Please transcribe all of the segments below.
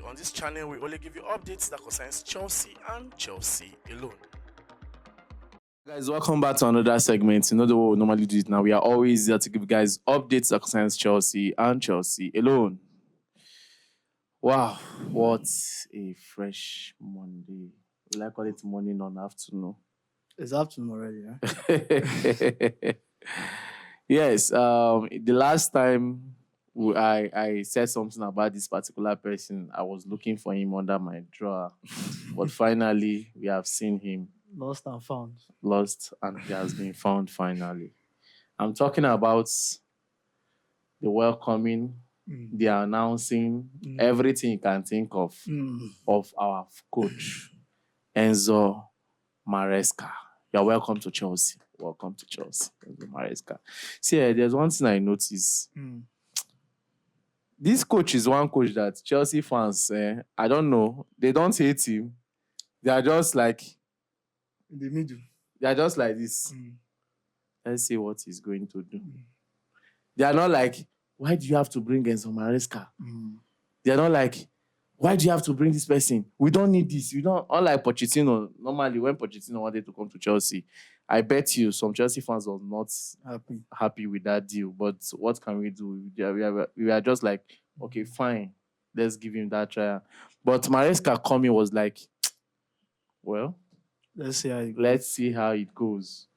on this channel, we only give you updates that concerns Chelsea and Chelsea alone. Guys, welcome back to another segment. You know the way we normally do it now. We are always there to give you guys updates that concerns Chelsea and Chelsea alone. Wow, what a fresh Monday. We like call it morning on afternoon. It's afternoon already, yeah? Yes, the last time I said something about this particular person, I was looking for him under my drawer. But finally, we have seen him. Lost and found. Lost and he has been found finally. I'm talking about the welcoming, the announcing, everything you can think of our coach, Enzo Maresca. You're welcome to Chelsea. Welcome to Chelsea, Enzo Maresca. See, there's one thing I noticed. This coach is one coach that Chelsea fans, I don't know, they don't hate him. They are just like... in the middle. They are just like this. Let's see what he's going to do. They are not like, why do you have to bring Enzo Maresca? They are not like, why do you have to bring this person? We don't need this. We don't. Unlike Pochettino, normally when Pochettino wanted to come to Chelsea, I bet you some Chelsea fans were not happy with that deal. But what can we do? We are just like, okay, fine. Let's give him that try. But Maresca coming was like, well, let's see how it goes.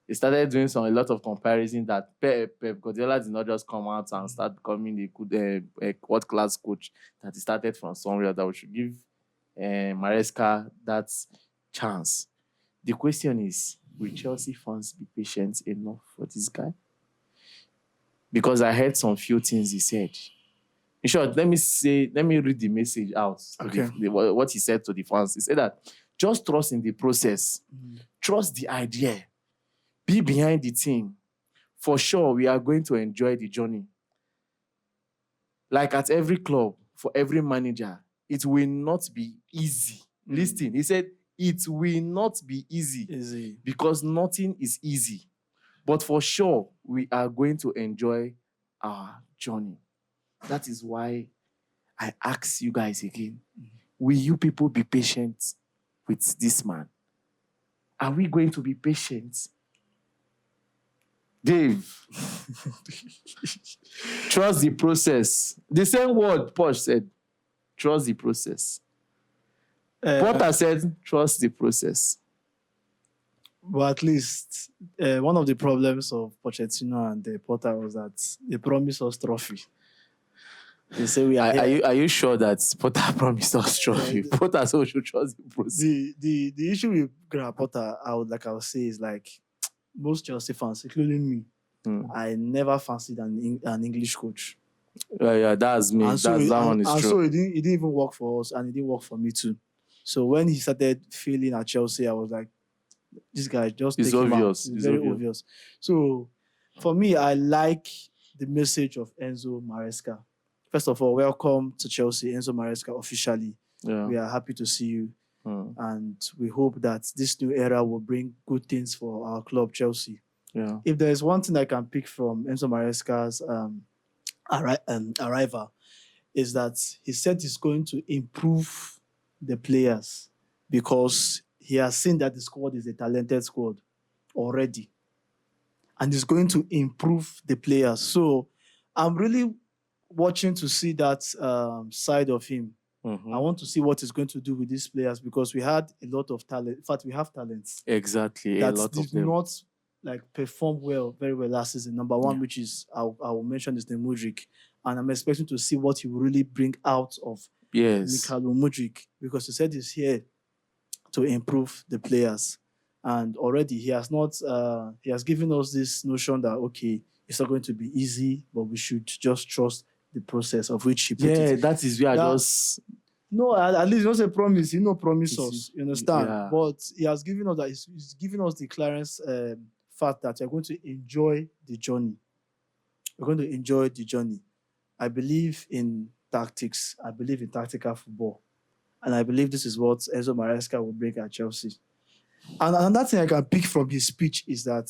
They started doing a lot of comparison that Pep Guardiola did not just come out and start becoming a good world-class coach, that he started from somewhere, that we should give Maresca that chance. The question is, will Chelsea fans be patient enough for this guy? Because I heard some few things he said. In short, let me read the message out. Okay. What he said to the fans. He said that just trust in the process. Trust the idea. Be behind the team. For sure, we are going to enjoy the journey. Like at every club, for every manager, it will not be easy. Listen, he said, it will not be easy. Because nothing is easy. But for sure, we are going to enjoy our journey. That is why I ask you guys again, will you people be patient with this man? Are we going to be patient? Dave, trust the process. The same word Poch said, trust the process. Potter said, trust the process. But at least one of the problems of Pochettino and Potter was that they promised us trophy. They say we are. Are you sure that Potter promised us trophy? Potter said we should trust the process. The issue with Graham Potter, I would say, is like most Chelsea fans, including me, I never fancied an English coach. Yeah, that's me. And so that one is true. So it didn't even work for us, and it didn't work for me too. So when he started failing at Chelsea, I was like, this guy just it's take obvious. Him out. It's very obvious. So for me, I like the message of Enzo Maresca. First of all, welcome to Chelsea, Enzo Maresca, officially. Yeah. We are happy to see you. And we hope that this new era will bring good things for our club, Chelsea. Yeah. If there is one thing I can pick from Enzo Maresca's arrival, is that he said he's going to improve the players because he has seen that the squad is a talented squad already. And he's going to improve the players. So I'm really watching to see that side of him. I want to see what he's going to do with these players because we had a lot of talent. In fact, we have talents. Exactly, a lot of them. Not perform very well last season. Number one, which is I will mention, is the Mudryk, and I'm expecting to see what he will really bring out of Mykhailo Mudryk because he said he's here to improve the players, and already he has given us this notion that okay, it's not going to be easy, but we should just trust the process of which he put it. Yeah, that is where No, at least not a promise. He no promise us. You understand? Yeah. But he has given us that. He's given us the clearance fact that we're going to enjoy the journey. We're going to enjoy the journey. I believe in tactics. I believe in tactical football, and I believe this is what Enzo Maresca will bring at Chelsea. And another thing I can pick from his speech is that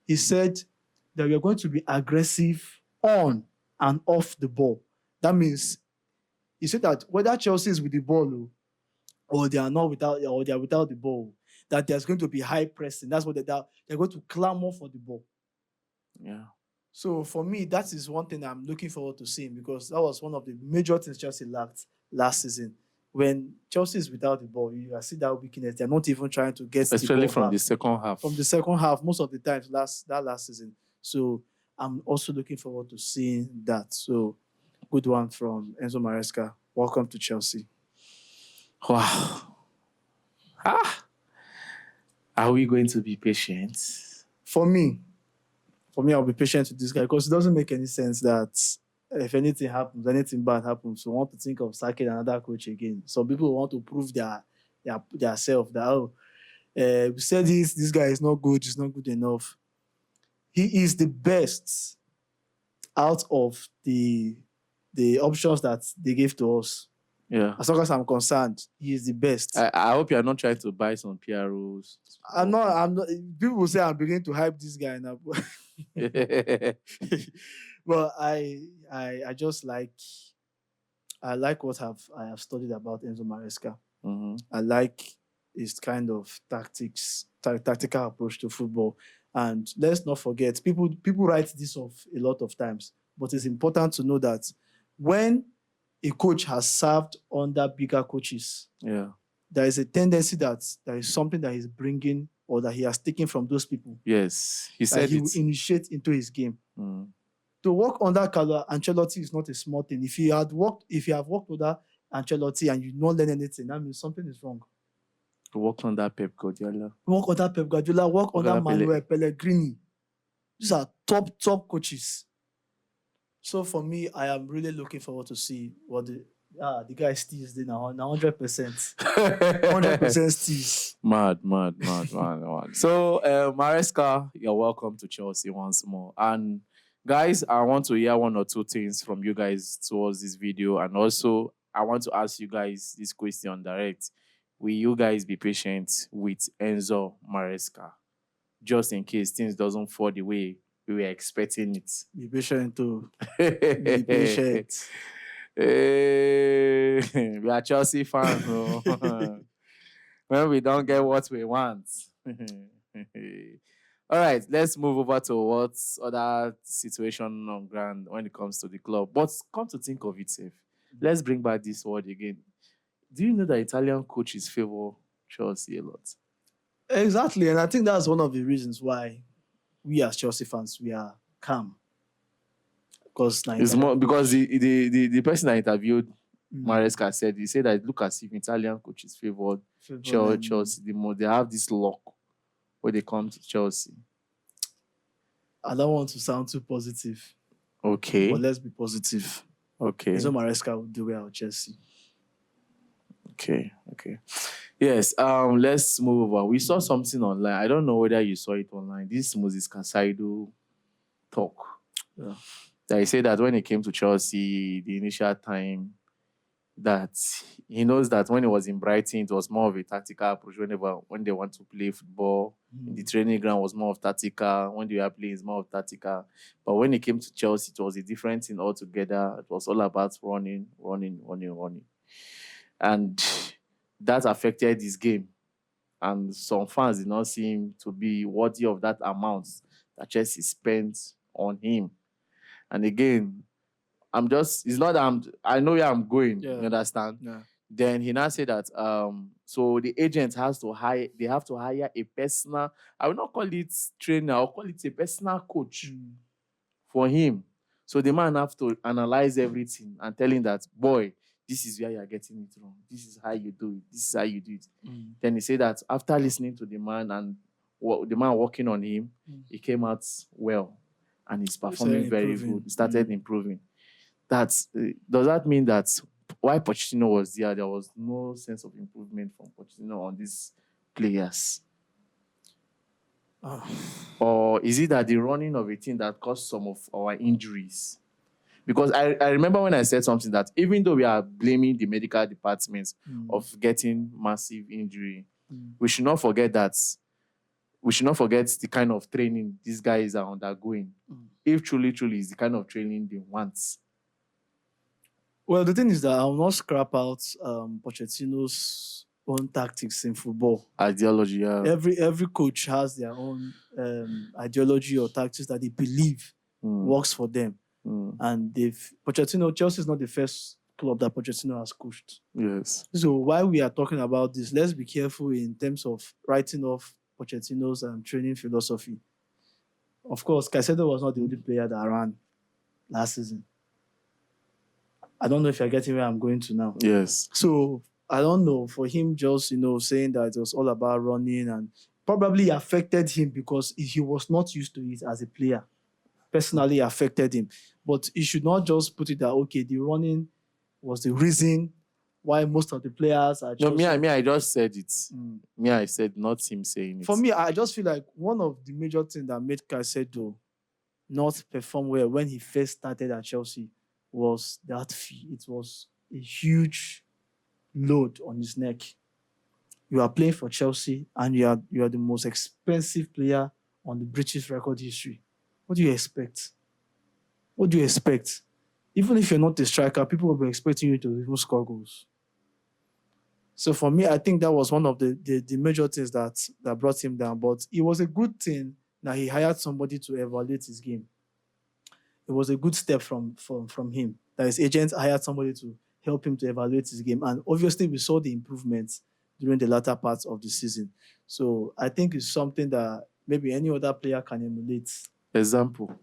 he said that we are going to be aggressive on and off the ball. That means He said that whether Chelsea is with the ball or they are not without, or they are without the ball, that there's going to be high pressing. That's what they're going to clamor for the ball. Yeah. So for me, that is one thing I'm looking forward to seeing, because that was one of the major things Chelsea lacked last season. When Chelsea is without the ball, you see that weakness. They're not even trying to get especially the ball from back. the second half. From the second half, most of the times last season. So I'm also looking forward to seeing that. So good one from Enzo Maresca. Welcome to Chelsea. Wow. Are we going to be patient? For me, I'll be patient with this guy, because it doesn't make any sense that if anything happens, anything bad happens, we want to think of sacking another coach again. Some people want to prove their self that, we said this guy is not good, he's not good enough. He is the best out of the options that they gave to us. Yeah. As far as I'm concerned, he is the best. I hope you're not trying to buy some PROs. I'm not. People will say I'm beginning to hype this guy now. But I just like what I have studied about Enzo Maresca. Mm-hmm. I like his kind of tactical approach to football. And let's not forget, people write this off a lot of times, but it's important to know that when a coach has served under bigger coaches, there is a tendency that there is something that he's bringing or that he has taken from those people. Yes, he said he will initiate into his game. Mm. To work under Carlo Ancelotti is not a small thing. If you have worked under Ancelotti and you don't learn anything, that means something is wrong. To work under Pep Guardiola. Work under Manuel Pellegrini. These are top coaches. So for me, I am really looking forward to see what the guy steals now. 100%. 100% steals. Mad. So, Maresca, you're welcome to Chelsea once more. And guys, I want to hear one or two things from you guys towards this video. And also, I want to ask you guys this question direct. Will you guys be patient with Enzo Maresca? Just in case things doesn't fall the way we were expecting it. Be patient too. Be patient. We are Chelsea fans. When we don't get what we want. All right, let's move over to what's other situation on ground when it comes to the club. But come to think of it, safe. Let's bring back this word again. Do you know that Italian coaches favor Chelsea a lot? Exactly, and I think that's one of the reasons why we as Chelsea fans, we are calm. Because it's more because the person that interviewed Maresca said that it look as if Italian coaches favored Chelsea the more. They have this luck when they come to Chelsea. I don't want to sound too positive. Okay. But let's be positive. Okay. Enzo Maresca will do well at Chelsea. Okay. Yes, let's move over. We saw something online. I don't know whether you saw it online. This Moises Caicedo talk. Yeah. That he said that when he came to Chelsea, the initial time, that he knows that when he was in Brighton, it was more of a tactical approach. When they want to play football, the training ground was more of tactical. When they were playing, it's more of tactical. But when he came to Chelsea, it was a different thing altogether. It was all about running. And that affected his game. And some fans did not seem to be worthy of that amount that Chelsea spent on him. And again, I know where I'm going, you understand? Yeah. Then he now said that so the agent have to hire a personal, I will not call it trainer, I'll call it a personal coach for him. So the man have to analyze everything and tell him that, boy, this is where you're getting it wrong. This is how you do it. This is how you do it. Then he said that after listening to the man and the man working on him, he came out well and he's performing very good. He started improving. Does that mean that while Pochettino was there was no sense of improvement from Pochettino on these players? Or is it that the running of a team that caused some of our injuries? Because I remember when I said something that even though we are blaming the medical departments of getting massive injury, we should not forget the kind of training these guys are undergoing. If truly is the kind of training they want. Well, the thing is that I will not scrap out Pochettino's own tactics in football. Ideology, yeah. Every coach has their own ideology or tactics that they believe works for them. And Chelsea is not the first club that Pochettino has coached. Yes. So while we are talking about this, let's be careful in terms of writing off Pochettino's training philosophy. Of course, Caicedo was not the only player that ran last season. I don't know if you're getting where I'm going to now. Yes. So I don't know, for him just, saying that it was all about running and probably affected him because he was not used to it as a player. Personally affected him. But he should not just put it that, okay, the running was the reason why most of the players are just... No, me, I just said it. Me, I said, not him saying it. For me, I just feel like one of the major things that made Caicedo not perform well when he first started at Chelsea was that fee. It was a huge load on his neck. You are playing for Chelsea and you are the most expensive player on the British record history. What do you expect? What do you expect? Even if you're not a striker, people will be expecting you to even score goals. So for me, I think that was one of the major things that brought him down. But it was a good thing that he hired somebody to evaluate his game. It was a good step from him, that his agent hired somebody to help him to evaluate his game. And obviously, we saw the improvements during the latter parts of the season. So I think it's something that maybe any other player can emulate. Example,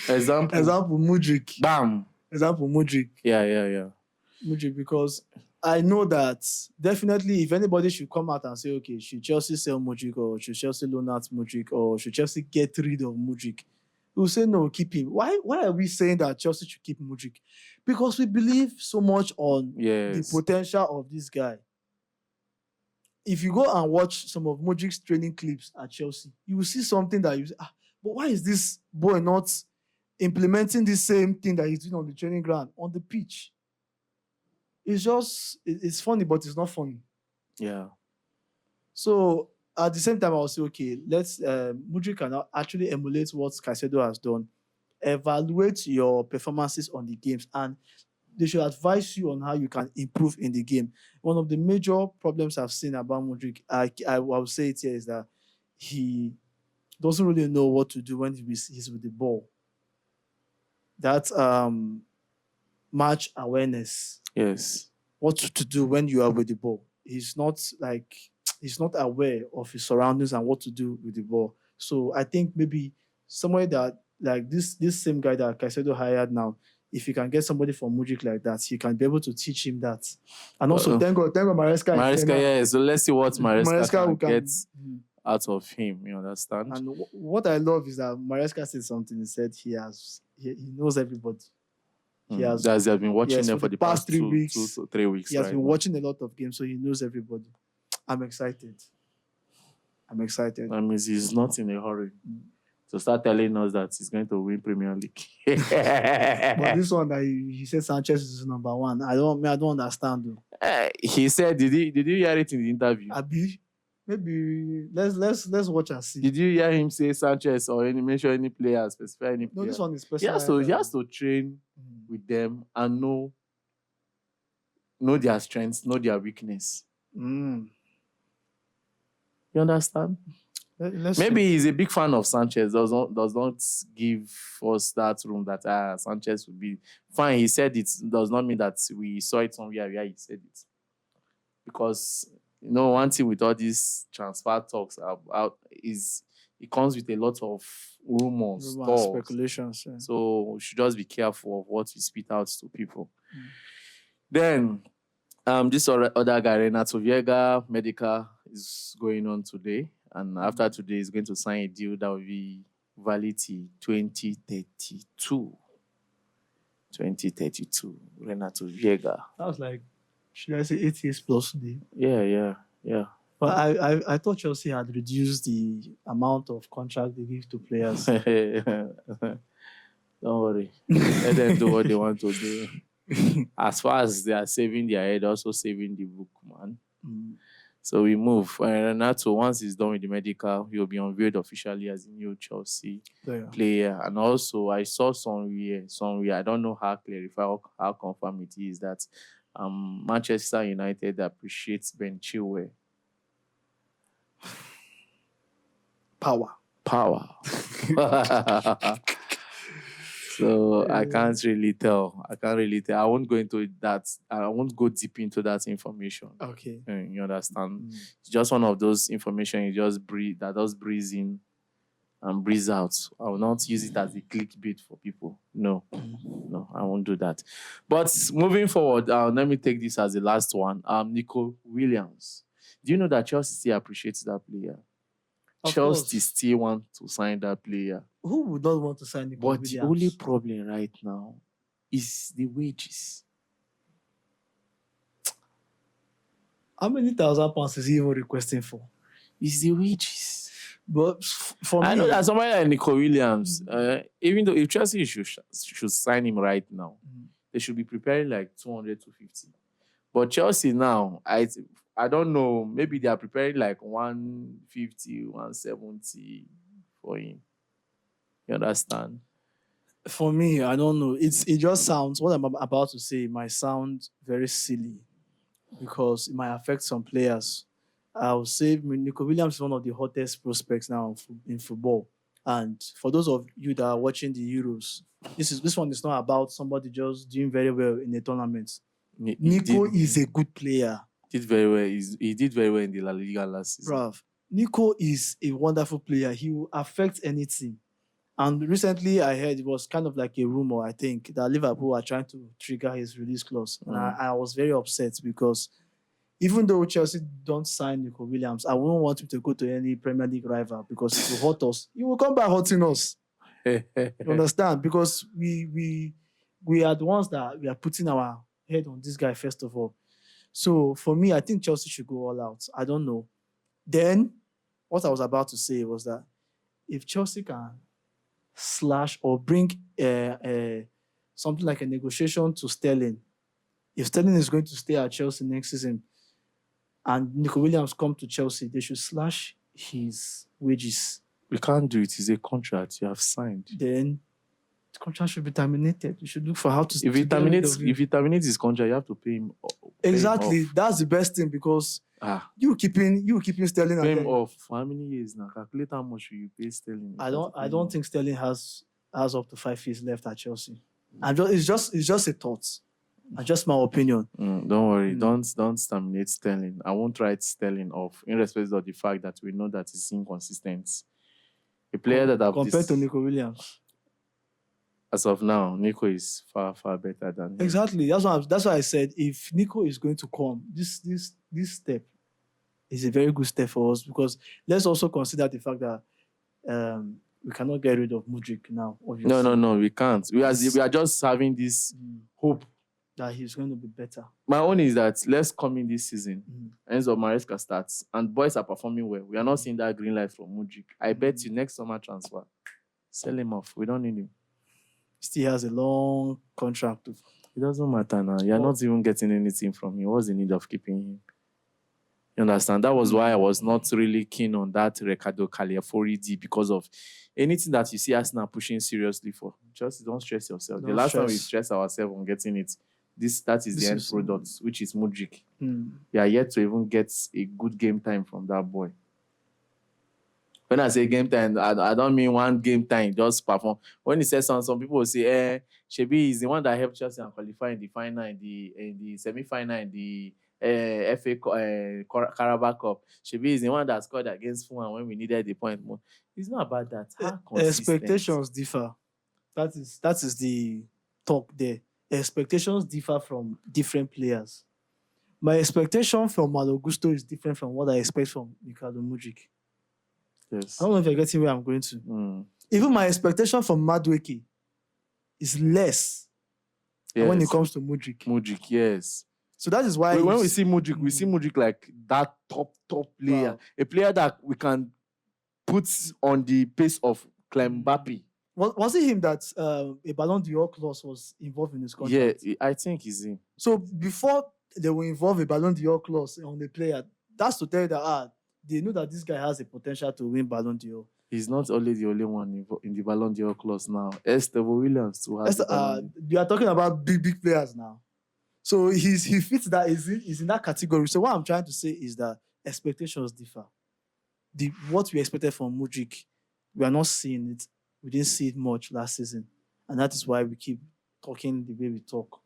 Mudryk. Bam. Example, Mudryk. Yeah. Mudryk, because I know that definitely if anybody should come out and say, okay, should Chelsea sell Mudryk or should Chelsea loan out Mudryk or should Chelsea get rid of Mudryk, we'll say no, keep him. Why are we saying that Chelsea should keep Mudryk? Because we believe so much on the potential of this guy. If you go and watch some of Mudryk's training clips at Chelsea, you will see something that you say, but why is this boy not implementing the same thing that he's doing on the training ground, on the pitch? It's funny, but it's not funny. Yeah. So at the same time, I'll say, okay, let's Mudryk can actually emulate what Caicedo has done. Evaluate your performances on the games, and they should advise you on how you can improve in the game. One of the major problems I've seen about Mudryk, I will say it here, is that he doesn't really know what to do when he's with the ball. That match awareness. Yes. What to do when you are with the ball. He's not aware of his surroundings and what to do with the ball. So I think maybe somewhere that like this same guy that Caicedo hired now, if you can get somebody from Mudryk like that, you can be able to teach him that. And also, thank God, Maresca. Yeah. So let's see what Maresca can get out of him. You understand? And what I love is that Maresca said something. He said he knows everybody. He has been watching them for the past 3 weeks. 2 to 3 weeks. He has been watching a lot of games, so he knows everybody. I'm excited. That means he's not in a hurry to start telling us that he's going to win Premier League. But this one that he said Sanchez is number one. I don't understand though. He said, did you hear it in the interview? Abi, maybe let's watch and see. Did you hear him say Sanchez or mention any player, specify any player? No, this one is special. He has to train with them and know their strengths, know their weakness. You understand? Maybe he's a big fan of Sanchez. Does not give us that room that Sanchez would be fine. He said it does not mean that we saw it somewhere where he said it. Because one thing with all these transfer talks about is it comes with a lot of rumors, speculations. Yeah. So we should just be careful of what we spit out to people. Then this other guy, Renato Viega, medical is going on today. And after today, he's going to sign a deal that will be valid till 2032. 2032. Renato Viega. That was like, should I say 8 years plus today? Yeah. But I thought Chelsea had reduced the amount of contract they give to players. Don't worry. Let them do what they want to do. As far as they are saving their head, also saving the book, man. So we move. Renato, once he's done with the medical, he'll be unveiled officially as a new Chelsea player. And also, I saw somewhere, I don't know how clarified, how confirmed it is, that Manchester United appreciates Ben Chilwell. Power. So I can't really tell. I won't go into that. I won't go deep into that information. Okay. You understand? It's just one of those information you just breathe in and breeze out. I will not use it as a clickbait for people. No, I won't do that. But moving forward, let me take this as the last one. Nico Williams. Do you know that Chelsea still appreciates that player? Chelsea still want to sign that player. Who would not want to sign Nico Williams? But the only problem right now is the wages. How many £1,000 is he even requesting for? It's the wages. But for me, I know that somebody like Nico Williams, even though if Chelsea should sign him right now, they should be preparing like 200 to 50. But Chelsea now, I don't know, maybe they are preparing like 150, 170 for him. You understand? For me, I don't know. It just sounds, what I'm about to say might sound very silly because it might affect some players. I would say Nico Williams is one of the hottest prospects now in football. And for those of you that are watching the Euros, this one is not about somebody just doing very well in a tournament. Nico is a good player. Did very well. He did very well in the La Liga last season. Bruv, Nico is a wonderful player. He will affect anything. And recently, I heard it was kind of like a rumor, I think, that Liverpool are trying to trigger his release clause. And I was very upset because even though Chelsea don't sign Nico Williams, I wouldn't want him to go to any Premier League rival because it will hurt us. He will come back hurting us. You understand? Because we are the ones that we are putting our head on this guy first of all. So for me, I think Chelsea should go all out. I don't know. Then, what I was about to say was that if Chelsea can slash or bring something like a negotiation to Sterling, if Sterling is going to stay at Chelsea next season and Nico Williams come to Chelsea, they should slash his wages. We can't do it. It's a contract you have signed. Then the contract should be terminated. You should look for how to. If he terminates his contract, you have to pay him. Exactly. That's the best thing because you keeping Sterling. Pay him off for how many years now? Calculate how much you pay Sterling. I don't think Sterling has up to 5 years left at Chelsea. It's just a thought. And just my opinion. Don't worry. Don't terminate Sterling. I won't write Sterling off, in respect of the fact that we know that he's inconsistent. A player that compared to Nico Williams. As of now, Nico is far, far better than him. Exactly. That's why I said if Nico is going to come, this step is a very good step for us because let's also consider the fact that we cannot get rid of Mudryk now. Obviously. No, we can't. We are just having this hope that he's going to be better. My own is that let's come in this season. Enzo Maresca starts and boys are performing well. We are not seeing that green light from Mudryk. I bet you next summer transfer, sell him off. We don't need him. Still has a long contract. It doesn't matter now. You're not even getting anything from him. What's the need of keeping him? You understand? That was why I was not really keen on that Ricardo Caliafori because of anything that you see Arsenal pushing seriously for. Just don't stress yourself. The last time we stressed ourselves on getting it, that is the end product, which is Mudryk. We are yet to even get a good game time from that boy. When I say game time, I don't mean one game time, just perform. When he says some people will say, Shebi is the one that helped Chelsea and qualify in the final, in the semi-final, in the FA Carabao Cup. Shebi is the one that scored against Fulham when we needed the point more. It's not about that. Expectations differ. That is the talk there. Expectations differ from different players. My expectation from Malo Gusto is different from what I expect from Ricardo Mudryk. Yes. I don't know if you're getting where I'm going to. Even my expectation from Mudryk is less when it comes to Mudryk. Mudryk, yes. So that is why when we see Mudryk like that top player. Wow. A player that we can put on the pace of Mbappe. Was it him that a Ballon d'Or clause was involved in his contract? Yeah, I think it's him. So before they will involve a Ballon d'Or clause on the player, that's to tell you that they know that this guy has the potential to win Ballon d'Or. He's not only the only one in the Ballon d'Or clause now. Enzo Williams too has the Ballon d'Or. You are talking about big players now. So he fits that, he's in that category. So what I'm trying to say is that expectations differ. What we expected from Mudryk, we are not seeing it. We didn't see it much last season. And that is why we keep talking the way we talk.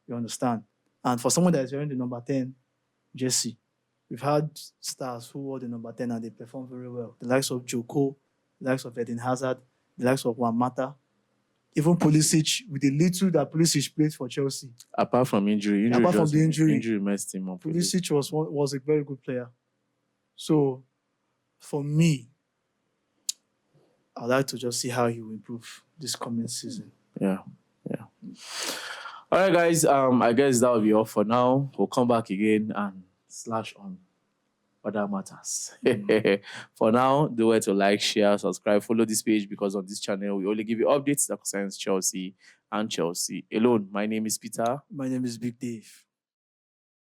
You understand? And for someone that is wearing the number 10 jersey, we've had stars who wore the number 10 and they perform very well. The likes of Joko, the likes of Eden Hazard, the likes of Juan Mata, even Pulisic, with the little that Pulisic played for Chelsea. Apart from the injury messed him up. Pulisic was a very good player. So, for me, I'd like to just see how he will improve this coming season. Yeah. All right, guys. I guess that will be all for now. We'll come back again and slash on other matters. For now, do it to like, share, subscribe, follow this page, because on this channel we only give you updates that concerns Chelsea and Chelsea alone. My name is Peter. My name is Big Dave.